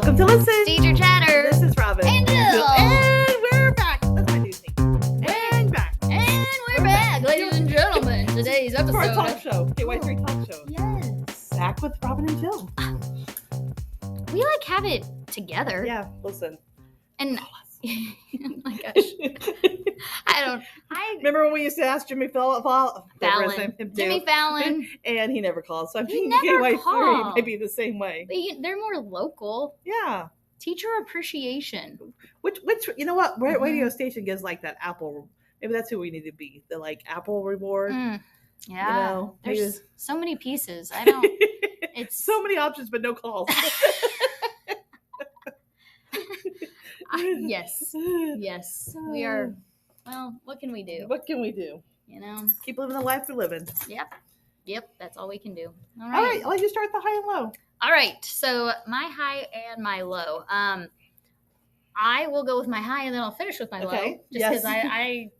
Welcome to Listen. Teacher Chatter. This is Robin. And Jill. And we're back. That's my new thing. And back. And we're back, ladies and gentlemen. Today's episode. For our talk show. KY3 talk show. Yes. Back with Robin and Jill. We like have it together. Yeah, listen. And oh my gosh. I remember when we used to ask Jimmy Fallon. Jimmy Fallon. And he never called. So I'm He thinking never KY3 called. might be the same way. But they're more local. Yeah. Teacher appreciation. Which you know what? Radio station gives like that Apple. Maybe that's who we need to be. The like Apple reward. Yeah. You know, there's so many pieces. I don't. It's so many options, but no calls. Yes. We are. Well, what can we do? What can we do? You know, keep living the life we're living. Yep. That's all we can do. All right. I'll let you start the high and low. All right. So my high and my low. I will go with my high and then I'll finish with my low. Just because I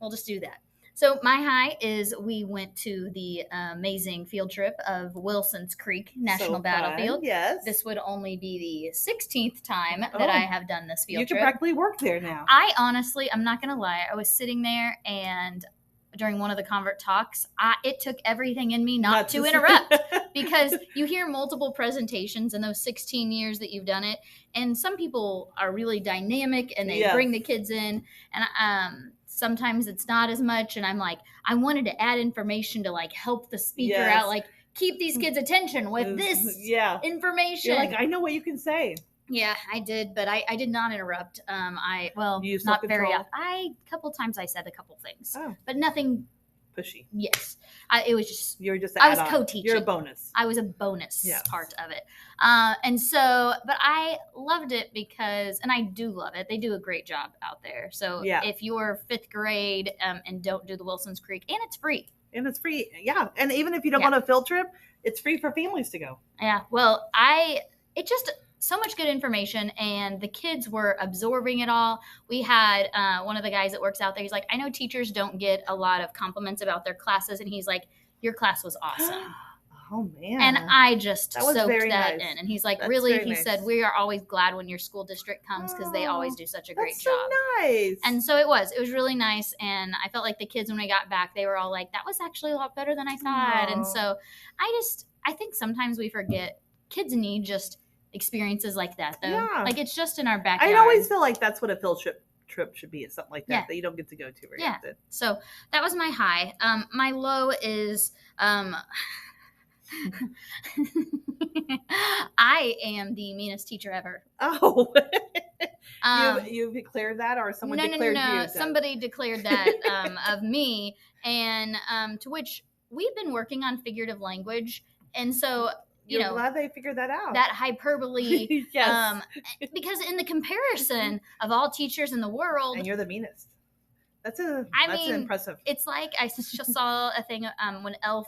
we'll just do that. So my high is we went to the amazing field trip of Wilson's Creek National Battlefield. Yes. This would only be the 16th time that I have done this field trip. You can practically work there now. I'm not going to lie. I was sitting there and during one of the convert talks, it took everything in me not to interrupt because you hear multiple presentations in those 16 years that you've done it. And some people are really dynamic and they bring the kids in and sometimes it's not as much. And I'm like, I wanted to add information to like help the speaker out, like keep these kids' attention with this information. You're like, I know what you can say. Yeah, I did, but I did not interrupt. Not very often. A couple times I said a couple things, but nothing pushy. Yes, it was just. You were just. I was co-teaching. You're a bonus. I was a bonus part of it, and so, but I loved it because, and I do love it. They do a great job out there. So if you're 5th grade and don't do the Wilson's Creek, and it's free. And it's free, and even if you don't want a field trip, it's free for families to go. Yeah, well, it just. So much good information, and the kids were absorbing it all. We had one of the guys that works out there. He's like, I know teachers don't get a lot of compliments about their classes, and he's like, your class was awesome. Oh, man. And I just soaked that in. And he's like, That's said, we are always glad when your school district comes because they always do such a great job. So nice. And so it was really nice. And I felt like the kids, when we got back, they were all like, that was actually a lot better than I thought. And so I think sometimes we forget kids need just experiences like that though. Like it's just in our backyard. I always feel like that's what a field trip should be. It's something like that that you don't get to go to very often. So that was my high. My low is I am the meanest teacher ever. Oh. You've declared that, or someone declared you? No. Somebody declared that of me, and to which we've been working on figurative language, and so You're glad they figured that out. That hyperbole, because in the comparison of all teachers in the world, and you're the meanest. That's impressive. It's like I just saw a thing when Elf.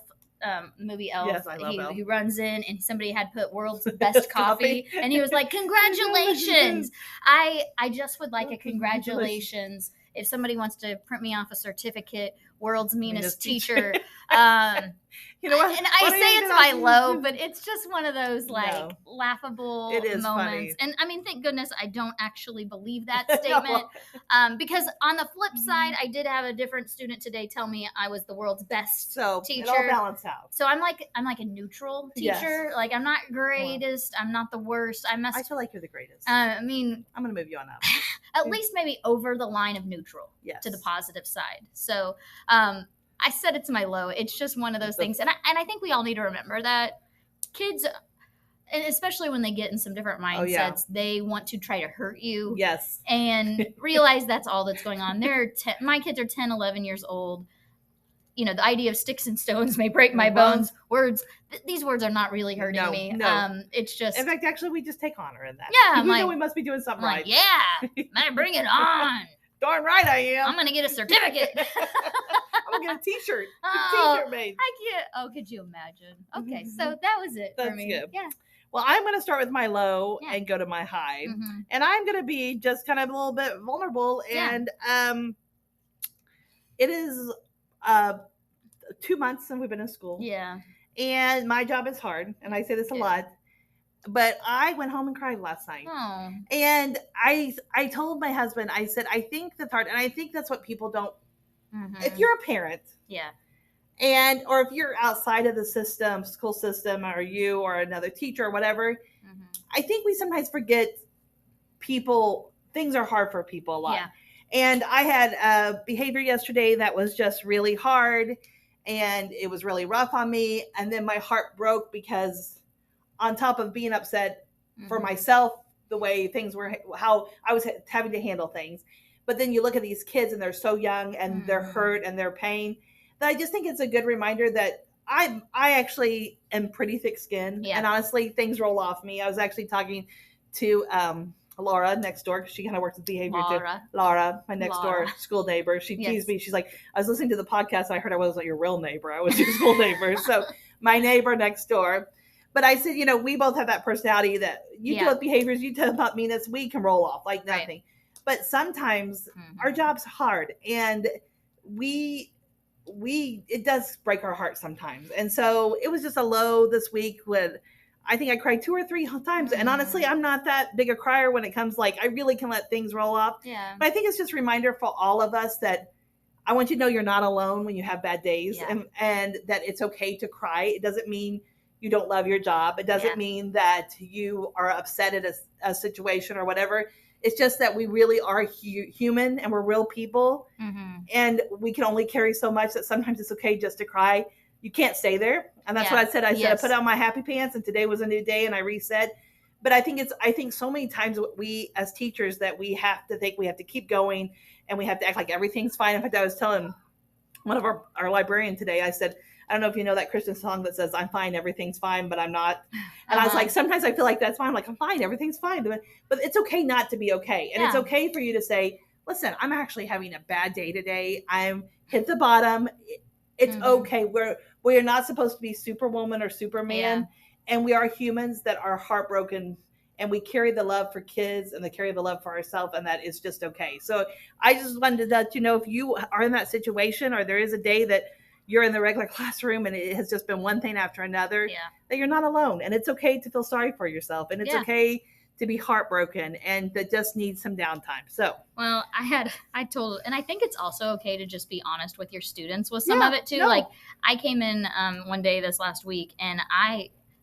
Movie Elf. Yes, I love Elf. He runs in and somebody had put world's best coffee and he was like, congratulations. I just would like a congratulations if somebody wants to print me off a certificate, world's meanest teacher. You know what? And I say it's my low, but it's just one of those laughable moments. Funny. And I mean, thank goodness I don't actually believe that statement. Because on the flip side, I did have a different student today tell me I was the world's best teacher. It all balanced out. So I'm like a neutral teacher. Like I'm not greatest. I'm not the worst. I feel like you're the greatest. I mean, I'm going to move you on up. At least maybe over the line of neutral to the positive side. So, I said it's my low. It's just one of those things. And I think we all need to remember that kids, and especially when they get in some different mindsets, they want to try to hurt you. Yes. And realize that's all that's going on. My kids are 10, 11 years old. You know, the idea of sticks and stones may break my bones. These words are not really hurting me. No. It's just. In fact, actually, we just take honor in that. Yeah. We know we must be doing something right. Yeah. Man, bring it on. Darn right I am. I'm going to get a certificate. I'm going to get a t-shirt. T-shirt made. I can't. Oh, could you imagine? Okay, so that was it for me. Good. Yeah. Well, I'm going to start with my low and go to my high. Mm-hmm. And I'm going to be just kind of a little bit vulnerable. And it is 2 months since we've been in school. Yeah. And my job is hard. And I say this a lot. but I went home and cried last night. Oh. And I told my husband, I said, I think that's hard. And I think that's what people don't, if you're a parent. Yeah. And, or if you're outside of the system, school system, or you or another teacher or whatever, I think we sometimes forget things are hard for people a lot. Yeah. And I had a behavior yesterday that was just really hard and it was really rough on me. And then my heart broke because on top of being upset for myself, the way things were, how I was having to handle things. But then you look at these kids and they're so young and they're hurt and they're pain, that I just think it's a good reminder that I actually am pretty thick skinned. And honestly, things roll off me. I was actually talking to Laura next door, because she kind of works with behavior too. Laura, my next door school neighbor. She teased me. She's like, I was listening to the podcast. I heard I wasn't your real neighbor. I was your school neighbor. So my neighbor next door. But I said, we both have that personality that you deal with behaviors, you tell about meanness, we can roll off like nothing. Right. But sometimes our job's hard, and it does break our heart sometimes. And so it was just a low this week when I think I cried 2 or 3 times. And honestly, I'm not that big a crier when it comes, like, I really can let things roll off. Yeah. But I think it's just a reminder for all of us that I want you to know you're not alone when you have bad days, and that it's okay to cry. It doesn't mean you don't love your job. It doesn't mean that you are upset at a situation or whatever. It's just that we really are human, and we're real people, and we can only carry so much that sometimes it's okay just to cry. You can't stay there. And that's what I said. I said, I put on my happy pants, and today was a new day, and I reset. But I think so many times we as teachers that we have to think we have to keep going, and we have to act like everything's fine. In fact, I was telling one of our librarian today, I said, I don't know if you know that Christian song that says, I'm fine, everything's fine, but I'm not. And I was like, sometimes I feel like that's fine. I'm like, I'm fine, everything's fine. But it's okay not to be okay. And it's okay for you to say, listen, I'm actually having a bad day today. I'm hit the bottom. It's okay. We're not supposed to be Superwoman or Superman. And we are humans that are heartbroken, and we carry the love for kids and they carry the love for ourselves, and that is just okay. So I just wanted to let you know, if you are in that situation, or there is a day that you're in the regular classroom and it has just been one thing after another, that you're not alone. And it's okay to feel sorry for yourself. And it's okay to be heartbroken and that just needs some downtime. So, well, I told, and I think it's also okay to just be honest with your students with some of it too. Like, I came in one day this last week, and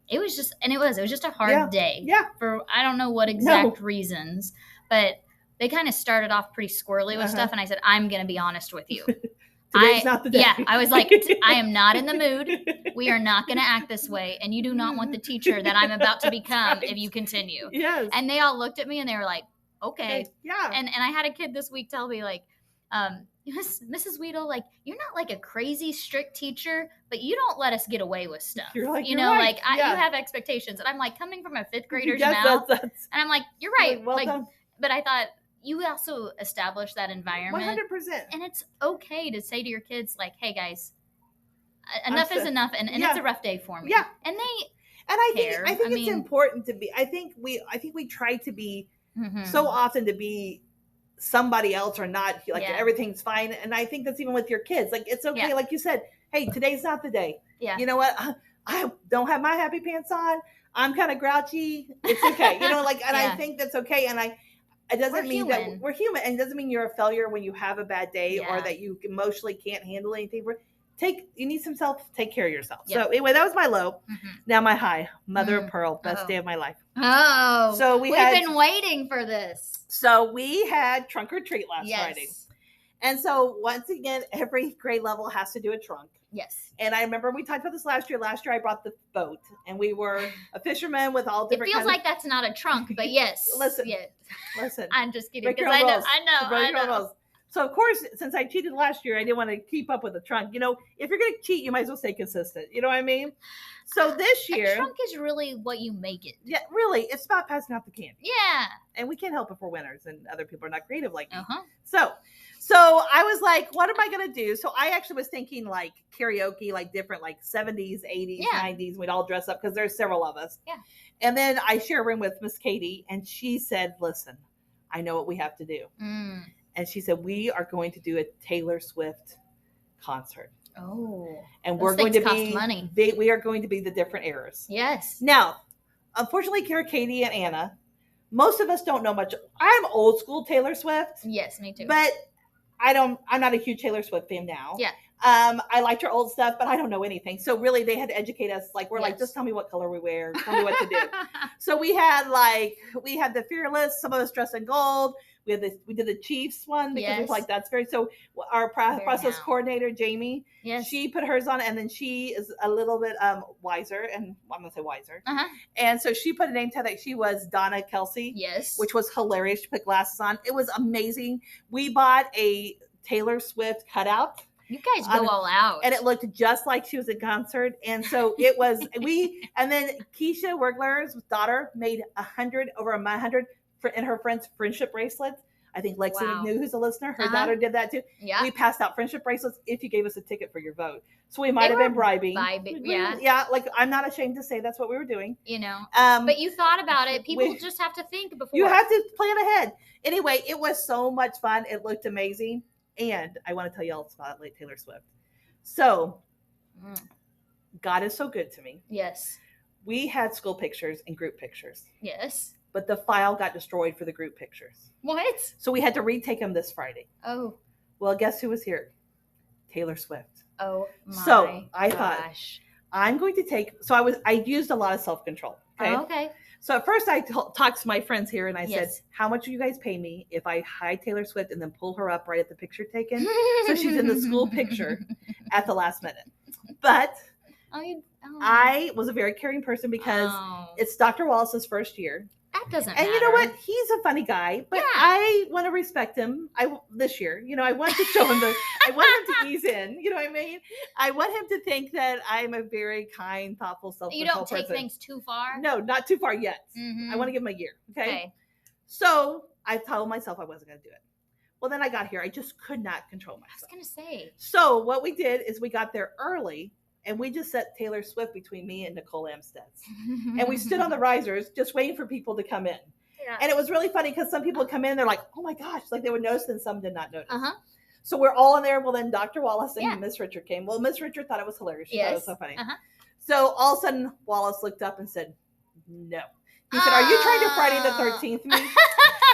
it was just a hard day for, I don't know what exact reasons, but they kind of started off pretty squirrely with stuff. And I said, I'm going to be honest with you. Today's not the day. Yeah, I was like, I am not in the mood. We are not going to act this way. And you do not want the teacher that I'm about to become if you continue. Yes. And they all looked at me and they were like, okay. Yeah. And I had a kid this week tell me, like, Mrs. Weedle, like, you're not like a crazy strict teacher, but you don't let us get away with stuff. You're like, you have expectations. And I'm like, coming from a 5th grader's mouth. And I'm like, you're right. Well done. But I thought, you also establish that environment. 100%. And it's okay to say to your kids, like, hey guys, enough is enough, and it's a rough day for me. Yeah. And I think it's important to be, I think we try to be so often to be somebody else, or not, like everything's fine. And I think that's even with your kids. Like, it's okay. Like you said, hey, today's not the day. Yeah. You know what? I don't have my happy pants on. I'm kind of grouchy. It's okay. And I think that's okay. And it doesn't mean that we're human, and it doesn't mean you're a failure when you have a bad day or that you emotionally can't handle anything. You need some take care of yourself. Yep. So anyway, that was my low. Now my high, mother of pearl, best day of my life. Oh, so we've been waiting for this. So we had trunk or treat last Friday. And so once again, every grade level has to do a trunk. Yes. And I remember we talked about this last year. Last year I brought the boat, and we were a fisherman with all different. It feels like that's not a trunk, but yes. Listen. I'm just kidding, because I know. So of course, since I cheated last year, I didn't want to keep up with the trunk. If you're going to cheat, you might as well stay consistent. You know what I mean? So this year, a trunk is really what you make it. Yeah, really, it's about passing out the candy. Yeah. And we can't help if we're winners, and other people are not creative like me. So I was like, what am I going to do? So I actually was thinking like karaoke, like different, like 70s, 80s, 90s. We'd all dress up because there's several of us. Yeah. And then I share a room with Miss Katie, and she said, listen, I know what we have to do. And she said, we are going to do a Taylor Swift concert. Oh. And we're going to cost money. We are going to be the different eras. Yes. Now, unfortunately, Kara, Katie, and Anna, most of us don't know much. I'm old school Taylor Swift. Yes, me too. But I'm not a huge Taylor Swift fan now. Yeah. I liked her old stuff, but I don't know anything. So really they had to educate us. Like, we're like, just tell me what color we wear. Tell me what to do. So we had the Fearless, some of us dressed in gold. We did the Chiefs one because we were like, that's so our process coordinator, Jamie, she put hers on, and then she is a little bit wiser, and I'm gonna say wiser. And so she put a name tag that she was Donna Kelsey. Yes. Which was hilarious. She put glasses on. It was amazing. We bought a Taylor Swift cutout. You guys go all out. And it looked just like she was at concert. And so it was, and then Keisha Wigler's daughter made over 100 in her friend's friendship bracelets. I think Lexi McNew, who's a listener, her daughter did that too. Yeah. We passed out friendship bracelets if you gave us a ticket for your vote. So we might have been bribing. Yeah. Like, I'm not ashamed to say that's what we were doing. But you thought about it. People just have to think before. You have to plan ahead. Anyway, it was so much fun. It looked amazing. And I want to tell you all about Taylor Swift. So, God is so good to me. Yes. We had school pictures and group pictures. Yes. But the file got destroyed for the group pictures. What? So we had to retake them this Friday. Oh. Well, guess who was here? Taylor Swift. Oh my So I thought, I'm going to I used a lot of self-control. Okay. Oh, okay. So at first I talked to my friends here and I said, how much will you guys pay me if I hide Taylor Swift and then pull her up right at the picture taken? So she's in the school picture at the last minute. But I was a very caring person because it's Dr. Wallace's first year. That doesn't matter. And you know what? He's a funny guy, but I want to respect him. This year, I want to show him I want him to ease in. You know what I mean? I want him to think that I'm a very kind, thoughtful, self-control person. You don't take things too far? No, not too far yet. I want to give him a year. Okay. So I told myself I wasn't going to do it. Well, then I got here. I just could not control myself. I was going to say. So what we did is we got there early. And we just set Taylor Swift between me and Nicole Amsteds. And we stood on the risers just waiting for people to come in. Yeah. And it was really funny because some people would come in, they're like, oh my gosh, like they would notice and some did not notice. So we're all in there. Well, then Dr. Wallace and Miss Richard came. Well, Miss Richard thought it was hilarious. She thought it was so funny. So all of a sudden, Wallace looked up and said, no. He said, are you trying to Friday the 13th me?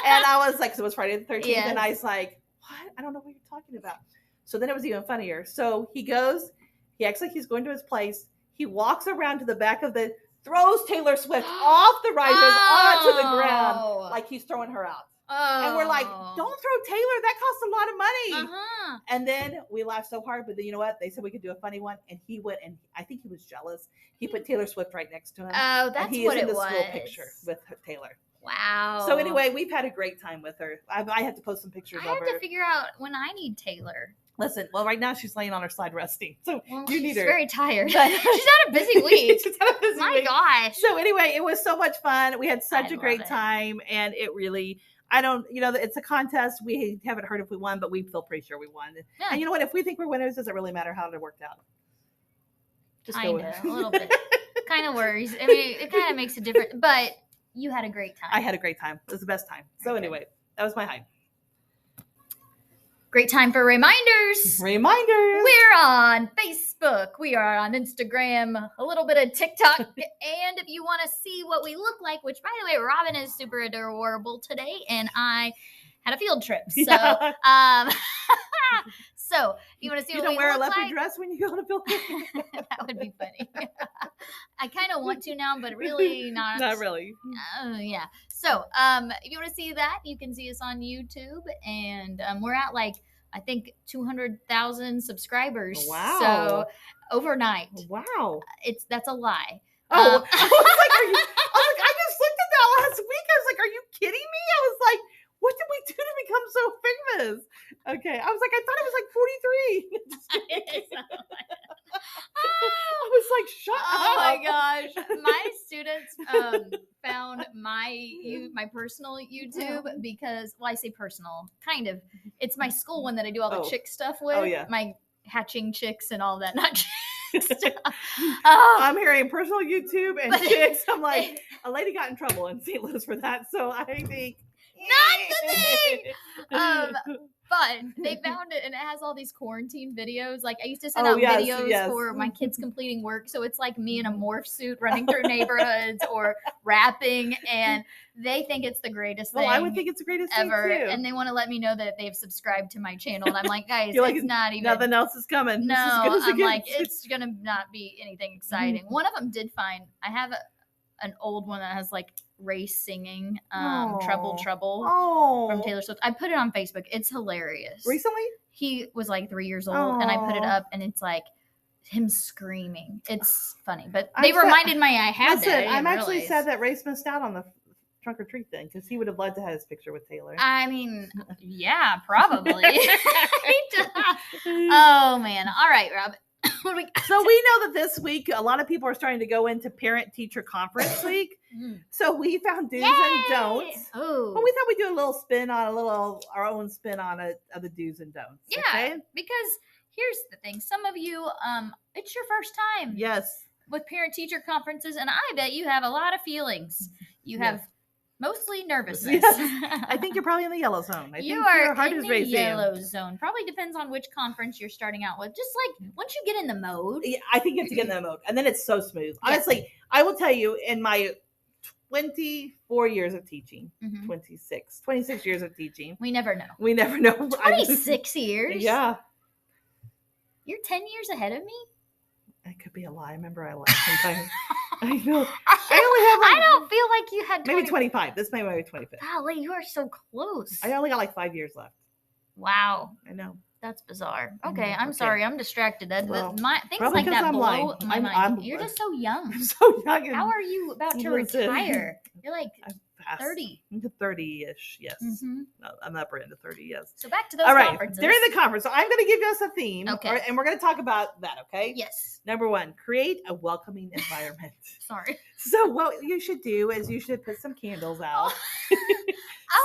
And I was like, so it was Friday the 13th. Yes. And I was like, what? I don't know what you're talking about. So then it was even funnier. So he goes. He acts like he's going to his place. He walks around to the back throws Taylor Swift off the risers onto the ground, like he's throwing her out. And we're like, don't throw Taylor. That costs a lot of money. And then we laughed so hard, but then you know what? They said we could do a funny one. And he went, and I think he was jealous. He put Taylor Swift right next to him. Oh, that's and he what is it in the was. School picture with Taylor. Wow. So anyway, we've had a great time with her. I had to post some pictures of her. I have to figure out when I need Taylor. Listen, well, right now she's laying on her side resting. So you need her. She's very tired. She's had a busy week. My gosh. So anyway, it was so much fun. We had such a great time. And it really, it's a contest. We haven't heard if we won, but we feel pretty sure we won. Yeah. And you know what? If we think we're winners, does it really matter how it worked out? Just go with it. A little bit. Kind of worries. I mean, it kind of makes a difference. But you had a great time. I had a great time. It was the best time. So anyway, that was my hype. Great time for reminders. We're on Facebook. We are on Instagram, a little bit of TikTok. And if you want to see what we look like, which, by the way, Robin is super adorable today, and I had a field trip. So, so if you want to see what we look like. You don't wear a leopard dress when you go on a field trip? That would be funny. I kind of want to now, but really not. Not really. Yeah. So if you want to see that, you can see us on YouTube. And we're at I think 200,000 subscribers. Wow. So overnight. Wow. That's a lie. Oh, I was like, I just looked at that last week. I was like, are you kidding me? I was like, what did we do to become so famous? Okay. I was like, I thought it was like 43. I was like, shut up. Oh my gosh. My students found my personal YouTube because, well, I say personal, kind of. It's my school one that I do all the chick stuff with. Oh, yeah. My hatching chicks and all that. Not chick stuff. I'm hearing personal YouTube and chicks. I'm like, a lady got in trouble in St. Louis for that. So I think, the thing. But they found it, and it has all these quarantine videos. Like, I used to send out videos for my kids completing work. So it's like me in a morph suit running through neighborhoods or rapping, and they think it's the greatest thing. Well, I would think it's the greatest ever. thing too. And they want to let me know that they've subscribed to my channel. And I'm like, guys, like, it's not even. Nothing else is coming. No, I'm like, it's going to not be anything exciting. Mm-hmm. One of them did find, I have an old one that has like race singing, Trouble from Taylor Swift. I put it on Facebook. It's hilarious. Recently? He was like 3 years old, and I put it up, and it's like him screaming. It's funny, but they reminded me I had that. I'm actually sad that Race missed out on the trunk or treat thing, because he would have loved to have his picture with Taylor. I mean, yeah, probably. Oh man! All right, Rob. So we know that this week a lot of people are starting to go into parent-teacher conference week. So we found do's and don'ts. Oh, but we thought we'd do a little spin on our own spin on of the do's and don'ts. Yeah, okay? Because here's the thing: some of you, it's your first time. Yes. With parent-teacher conferences, and I bet you have a lot of feelings. You have. Mostly nervousness. Yes. I think you're probably in the yellow zone. You are in the yellow zone. Probably depends on which conference you're starting out with. Just like once you get in the mode. Yeah, I think you have to get in the mode. And then it's so smooth. Honestly, I will tell you, in my 24 years of teaching, 26 years of teaching. We never know. 26 years? Yeah. You're 10 years ahead of me? That could be a lie. I remember I lied sometimes. I only have I don't feel like you had maybe 25. This may be 25. Golly, you are so close. I only got like 5 years left. Wow. I know. That's bizarre. Okay, I'm sorry. I'm distracted. Things like that I'm blow my mind. You're just so young. I'm so young. How are you about to retire? You're like 30. 30-ish, yes. No, I'm the upper end of 30, yes. So back to those conferences. During the conference, so I'm going to give us a theme. Okay. And we're going to talk about that, okay? Yes. Number 1, create a welcoming environment. Sorry. So what you should do is you should put some candles out.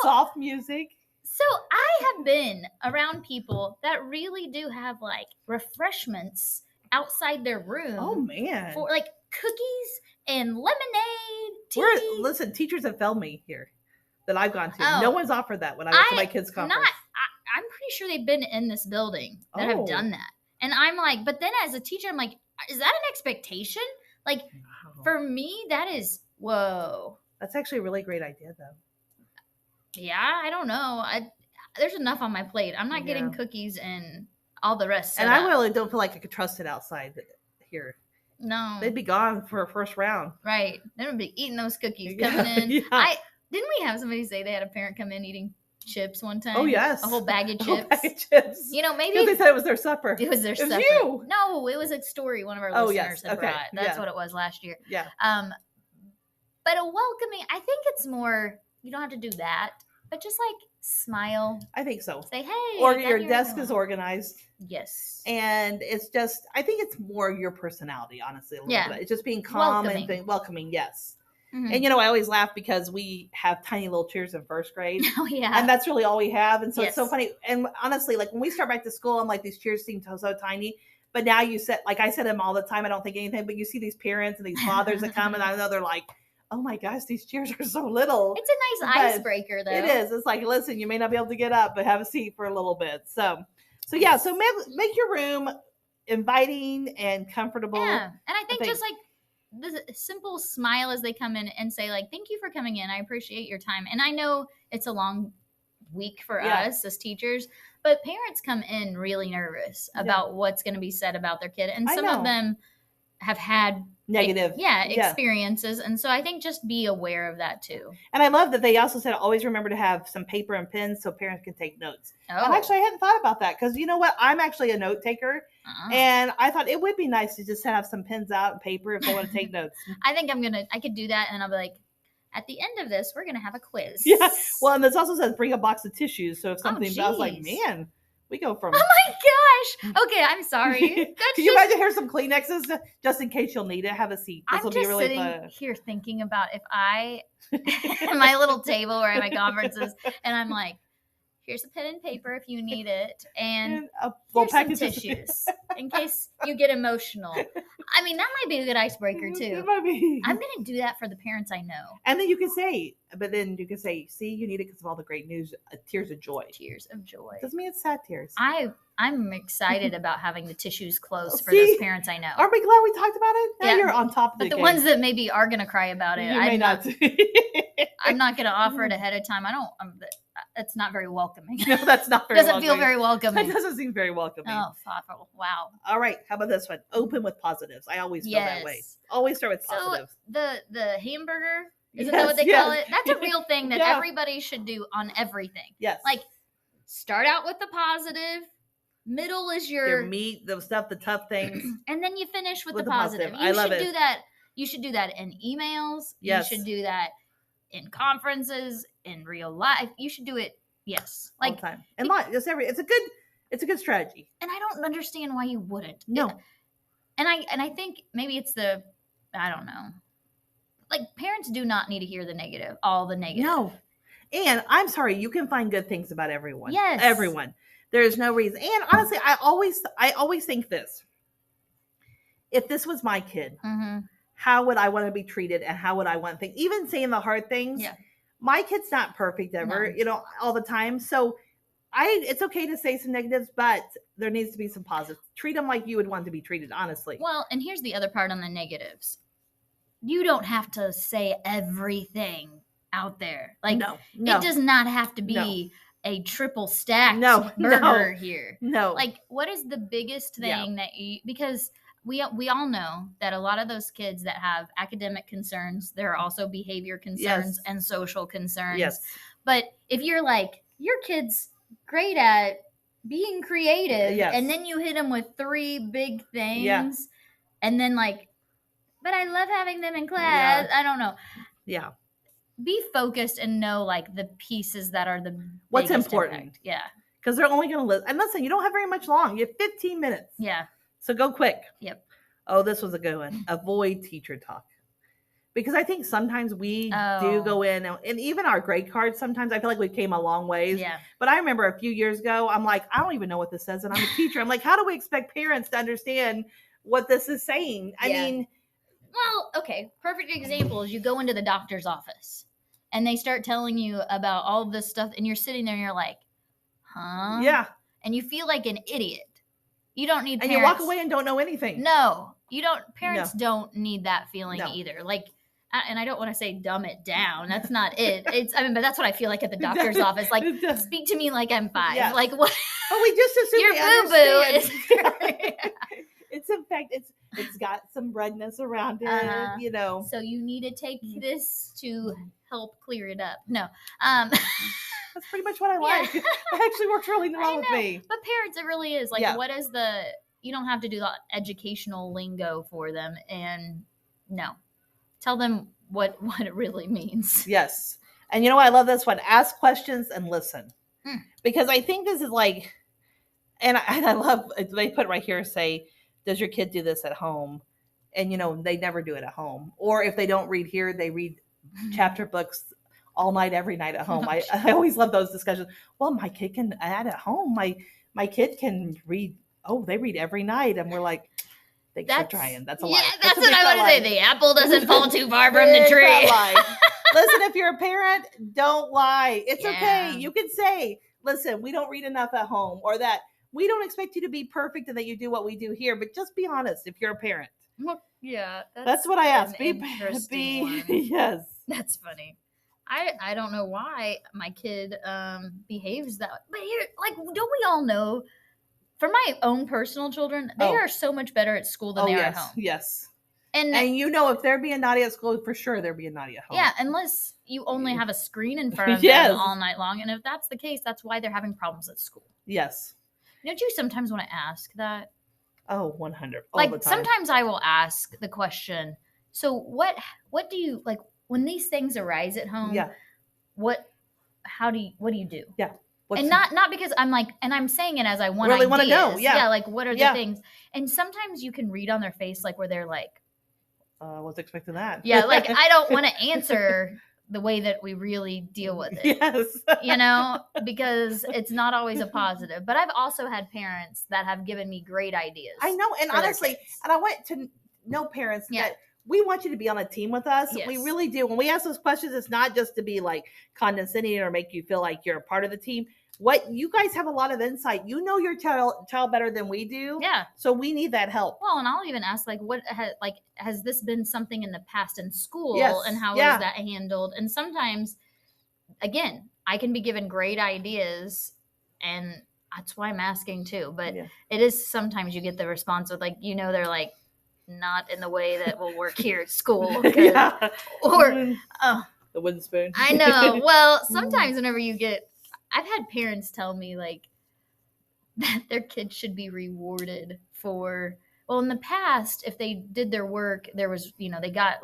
Soft music. So I have been around people that really do have like refreshments outside their room. Oh, man. For like cookies and lemonade, tea. Listen, teachers have failed me here that I've gone to. No one's offered that when I went to my kids' conference. I'm pretty sure they've been in this building that have done that. And I'm like, but then as a teacher, I'm like, is that an expectation? Like, for me, that is, whoa. That's actually a really great idea, though. Yeah, I don't know. There's enough on my plate. I'm not getting cookies and all the rest. And I really don't feel like I could trust it outside here. No. They'd be gone for a first round. Right. They would be eating those cookies coming in. Yeah. Didn't we have somebody say they had a parent come in eating chips one time? Oh, yes. A whole bag of chips. You know, maybe. Because they said it was their supper. It was their supper. You. No, it was a story one of our listeners had brought. That's what it was last year. Yeah. But a welcoming, I think it's more, you don't have to do that, but just like smile. I think so. Say, hey. Or your desk is organized. Yes. And it's just, I think it's more your personality, honestly. A little bit. It's just being calm and welcoming. Yes. Mm-hmm. And, I always laugh because we have tiny little chairs in first grade. Oh, yeah. And that's really all we have. And so it's so funny. And honestly, like when we start back to school, I'm like, these chairs seem so tiny. But now you said, like I said them all the time, I don't think anything, but you see these parents and these fathers that come and I know they're like, oh my gosh, these chairs are so little. It's a nice icebreaker, though. It is. It's like, listen, you may not be able to get up, but have a seat for a little bit. So yeah. So make your room inviting and comfortable. Yeah, and I think just like the simple smile as they come in and say, like, thank you for coming in. I appreciate your time. And I know it's a long week for us as teachers, but parents come in really nervous about what's going to be said about their kid, and some of them have had negative experiences, and so I think just be aware of that too. And I love that they also said always remember to have some paper and pens so parents can take notes. And actually I hadn't thought about that, because you know what, I'm actually a note taker, and I thought it would be nice to just have some pens out and paper if they want to take notes. I think I could do that, and I'll be like, at the end of this we're gonna have a quiz. Yeah, well, and this also says bring a box of tissues, so if something I was like, man, we go from. Oh my gosh! Okay, I'm sorry. Can you imagine here some Kleenexes just in case you'll need it? Have a seat. This will be really fun. I'm just sitting here thinking about if I, my little table where I have my conferences, and I'm like, here's a pen and paper if you need it, and a here's some tissues in case you get emotional. I mean, that might be a good icebreaker too. It might be. I'm gonna do that for the parents I know. And then you can say, see, you need it because of all the great news. Tears of joy. Tears of joy. Doesn't mean it's sad tears. I'm excited about having the tissues close for those parents I know. Aren't we glad we talked about it? Now you're on top of it. But the ones that maybe are going to cry about it, may not. I'm not going to offer it ahead of time. It's not very welcoming. No, that's not very welcoming. Doesn't feel very welcoming. That doesn't seem very welcoming. Oh, thoughtful. Wow. All right. How about this one? Open with positives. I always feel that way. Always start with positives. So the hamburger, isn't that what they call it? That's a real thing that everybody should do on everything. Yes. Like, start out with the positive. Middle is your meat, the stuff, the tough things. And then you finish with the positive. You should do that. You should do that in emails. Yes. You should do that in conferences, in real life. You should do it. Yes. Like all the time. And it's a good strategy. And I don't understand why you wouldn't. No. And I think maybe it's I don't know. Like, parents do not need to hear all the negative. No. And I'm sorry, you can find good things about everyone. Yes. Everyone. There is no reason. And honestly, I always think this. If this was my kid, how would I want to be treated and how would I want things? Even saying the hard things. Yeah. My kid's not perfect ever, all the time. So it's okay to say some negatives, but there needs to be some positives. Treat them like you would want to be treated, honestly. Well, and here's the other part on the negatives. You don't have to say everything out there. Like, no. It does not have to be a triple stacked burger here. No. Like, what is the biggest thing that because we all know that a lot of those kids that have academic concerns, there are also behavior concerns and social concerns. Yes. But if you're like, your kid's great at being creative, and then you hit them with 3 big things, and then like, but I love having them in class. I don't know. Yeah. Be focused and know like the pieces that are the what's important. Impact. Yeah. Because they're only going to live. And listen, you don't have very much long. You have 15 minutes. Yeah. So go quick. Yep. Oh, this was a good one. Avoid teacher talk. Because I think sometimes we do go in and even our grade cards, sometimes I feel like we came a long ways. Yeah. But I remember a few years ago, I'm like, I don't even know what this says. And I'm a teacher. I'm like, how do we expect parents to understand what this is saying? I mean. Well, okay. Perfect example is you go into the doctor's office and they start telling you about all this stuff and you're sitting there and you're like, huh? Yeah. And you feel like an idiot. You don't need parents. And you walk away and don't know anything. No. You don't. Parents don't need that feeling either. Like, and I don't want to say dumb it down. That's not it. But that's what I feel like at the doctor's office. Like, speak to me like I'm 5. Yes. Like, what? But we just assume your boo-boo is. It's in fact, it's got some redness around it, So you need to take this to help clear it up. No. That's pretty much what I like. It actually works really well with me. But parents, it really is. Like, what is you don't have to do the educational lingo for them. And tell them what it really means. Yes. And I love this one. Ask questions and listen. Because I think this is like, and I love, they put right here, say, does your kid do this at home? And, they never do it at home. Or if they don't read here, they read chapter books all night, every night at home. I always love those discussions. Well, my kid can add at home. My kid can read. Oh, they read every night. And we're like, thanks for trying. That's a lie. Yeah, that's what I want to say. The apple doesn't fall too far from the tree. Listen, if you're a parent, don't lie. It's okay. You can say, listen, we don't read enough at home, or that we don't expect you to be perfect and that you do what we do here, but just be honest if you're a parent. Well, yeah. That's what I asked. Be yes. That's funny. I don't know why my kid behaves that way. But here, like, don't we all know, for my own personal children, they are so much better at school than they are at home. Yes. And if they're being naughty at school, for sure they're being naughty at home. Yeah, unless you only have a screen in front of them all night long. And if that's the case, that's why they're having problems at school. Yes. Don't you sometimes want to ask that? Oh, 100. All like, the time. Sometimes I will ask the question, so what do you, like, when these things arise at home, what do you do? Yeah. And not because I'm like, and I'm saying it as I want really ideas. Want to know. Yeah. Like, what are the things? And sometimes you can read on their face, like, where they're like, I was expecting that. Yeah, like, I don't want to answer the way that we really deal with it. Yes. Because it's not always a positive. But I've also had parents that have given me great ideas. I know. And honestly, and I want to know parents that we want you to be on a team with us. Yes. We really do. When we ask those questions, it's not just to be like condescending or make you feel like you're a part of the team. What you guys have a lot of insight. You know your child better than we do. Yeah. So we need that help. Well, and I'll even ask, has this been something in the past in school? Yes. And how is that handled? And sometimes, again, I can be given great ideas, and that's why I'm asking too. But it is sometimes you get the response with they're like, not in the way that will work here at school. Or the wooden spoon. I know. Well, sometimes whenever I've had parents tell me that their kids should be rewarded for, in the past, if they did their work, there was, they got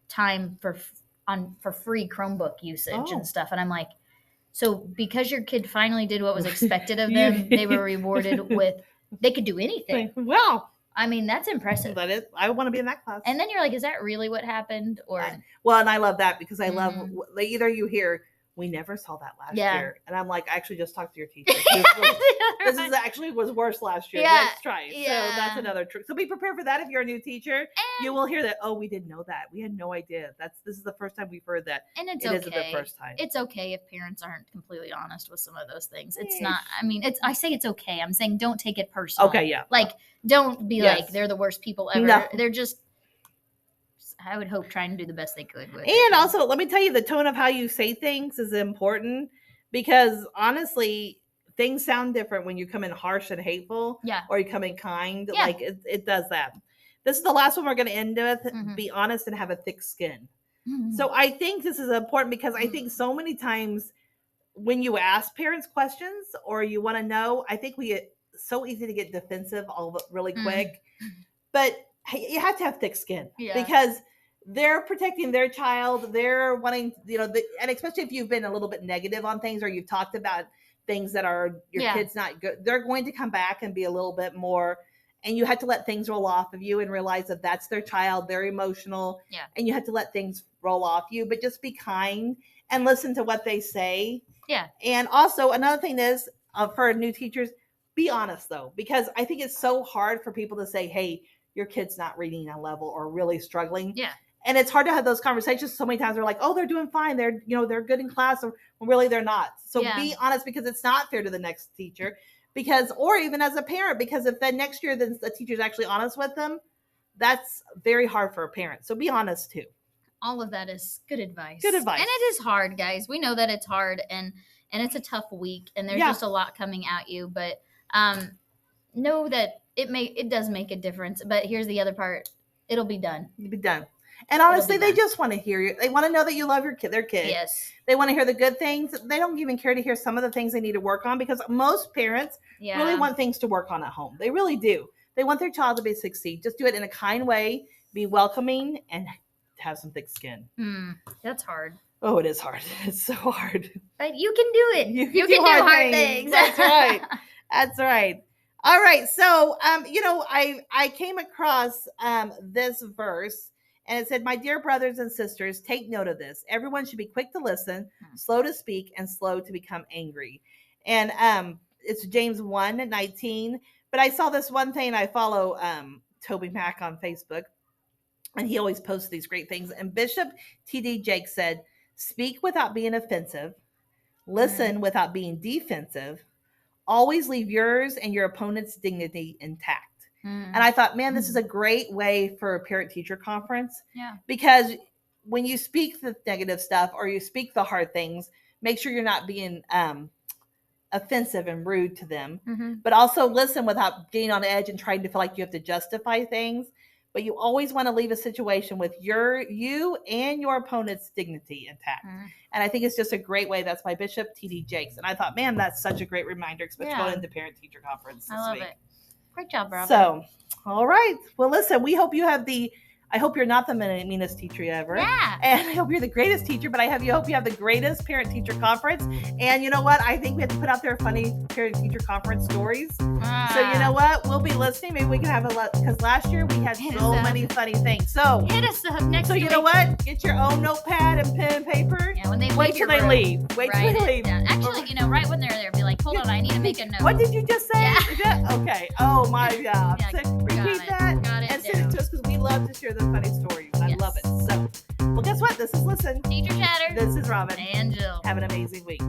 time for free Chromebook usage and stuff. And I'm like, so because your kid finally did what was expected of them, they were rewarded with, they could do anything. Wow. I mean, that's impressive. That is. I want to be in that class. And then you're like, is that really what happened? Or and I love that because I love either you hear, we never saw that last year. And I'm like, I actually just talked to your teacher. This is actually was worse last year. Let's try it. Yeah. So that's another trick. So be prepared for that. If you're a new teacher, you will hear that. Oh, we didn't know that. We had no idea. This is the first time we've heard that. And it isn't the first time. It's okay if parents aren't completely honest with some of those things. It's not, I say it's okay. I'm saying don't take it personally. Okay, yeah. Don't be like, they're the worst people ever. No. They're just, I would hope, trying to do the best they could with. And also, let me tell you, the tone of how you say things is important because honestly, things sound different when you come in harsh and hateful, or you come in kind. Yeah. It does that. This is the last one we're going to end with. Mm-hmm. Be honest and have a thick skin. Mm-hmm. So I think this is important because I think so many times when you ask parents questions or you want to know, I think it's so easy to get defensive really quick, but you have to have thick skin because they're protecting their child. They're wanting, and especially if you've been a little bit negative on things or you've talked about things that are your kids not good, they're going to come back and be a little bit more, and you have to let things roll off of you and realize that that's their child. They're emotional and you have to let things roll off you, but just be kind and listen to what they say. Yeah. And also another thing is for new teachers, be honest though, because I think it's so hard for people to say, hey, your kid's not reading a level or really struggling. Yeah. And it's hard to have those conversations. So many times they're like, oh, they're doing fine. They're, they're good in class. Or really they're not. So be honest, because it's not fair to the next teacher or even as a parent, because if then next year, then the teacher's actually honest with them, that's very hard for a parent. So be honest too. All of that is good advice. Good advice. And it is hard, guys. We know that it's hard and it's a tough week and there's just a lot coming at you, but know that it does make a difference. But here's the other part. It'll be done. It'll be done. And honestly, they just want to hear you. They want to know that you love their kid. Yes. They want to hear the good things. They don't even care to hear some of the things they need to work on because most parents really want things to work on at home. They really do. They want their child to succeed. Just do it in a kind way, be welcoming, and have some thick skin. That's hard. Oh, it is hard. It's so hard. But you can do it. You can do hard things. That's right. That's right. All right. So, I came across this verse. And it said, my dear brothers and sisters, take note of this. Everyone should be quick to listen, slow to speak, and slow to become angry. And it's James 1:19. But I saw this one thing. I follow Toby Mack on Facebook, and he always posts these great things. And Bishop T.D. Jakes said, speak without being offensive, listen without being defensive, always leave yours and your opponent's dignity intact. And I thought, man, this is a great way for a parent-teacher conference. Yeah. Because when you speak the negative stuff or you speak the hard things, make sure you're not being offensive and rude to them. Mm-hmm. But also listen without getting on edge and trying to feel like you have to justify things. But you always want to leave a situation with you and your opponent's dignity intact. Mm-hmm. And I think it's just a great way. That's by Bishop T.D. Jakes. And I thought, man, that's such a great reminder, especially going into parent-teacher conference this week. I love it. Great job, Robin. So, all right. Well, listen, we hope you have the I hope you're not the meanest teacher ever. Yeah. And I hope you're the greatest teacher, but I hope you have the greatest parent-teacher conference. And you know what? I think we have to put out there funny parent-teacher conference stories. So you know what? We'll be listening. Maybe we can have a lot, because last year we had so many funny things. So hit us up next week. So you know what? Get your own notepad and pen and paper. Yeah, when they wait till they leave. Wait till they leave. Actually, right when they're there, be like, hold on, I need to make a note. What did you just say? Yeah. Okay. Oh my God. Yeah, repeat that and send it to us, because we love to share those funny stories. I love it. So, well, guess what? This is Listen. Teacher Chatter. This is Robin. And Jill. Have an amazing week.